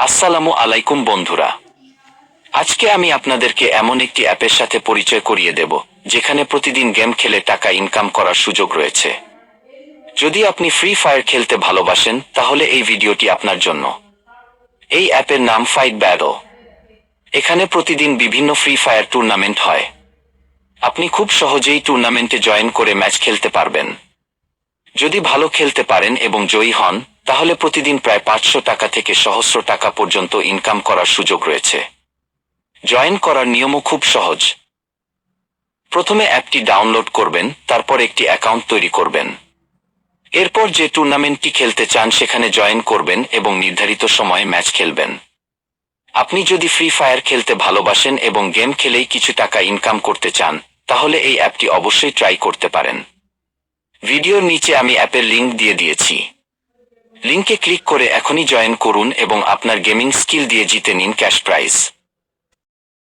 আসসালামু আলাইকুম বন্ধুরা। আজকে আমি আপনাদেরকে এমন একটি অ্যাপের সাথে পরিচয় করিয়ে দেব যেখানে প্রতিদিন গেম খেলে টাকা ইনকাম করার সুযোগ রয়েছে। যদি আপনি ফ্রি ফায়ার খেলতে ভালোবাসেন তাহলে এই ভিডিওটি আপনার জন্য। এই অ্যাপের নাম ফাইট ব্যাটল। এখানে প্রতিদিন বিভিন্ন ফ্রি ফায়ার টুর্নামেন্ট হয়। আপনি খুব সহজেই টুর্নামেন্টে জয়েন করে ম্যাচ খেলতে পারবেন। যদি ভালো খেলতে পারেন এবং জয়ী হন তাহলে প্রতিদিন প্রায় 500 টাকা থেকে সহস্র টাকা পর্যন্ত ইনকাম করার সুযোগ রয়েছে। জয়েন করার নিয়মও খুব সহজ। প্রথমে অ্যাপটি ডাউনলোড করবেন, তারপর একটি অ্যাকাউন্ট তৈরি করবেন। এরপর যে টুর্নামেন্টটি খেলতে চান সেখানে জয়েন করবেন এবং নির্ধারিত সময়ে ম্যাচ খেলবেন। আপনি যদি ফ্রি ফায়ার খেলতে ভালোবাসেন এবং গেম খেলেই কিছু টাকা ইনকাম করতে চান তাহলে এই অ্যাপটি অবশ্যই ট্রাই করতে পারেন। ভিডিওর নিচে আমি অ্যাপের লিংক দিয়ে দিয়েছি। লিংকে ক্লিক করে এখনই জয়েন করুন এবং আপনার গেমিং স্কিল দিয়ে জিতে নিন ক্যাশ প্রাইজ।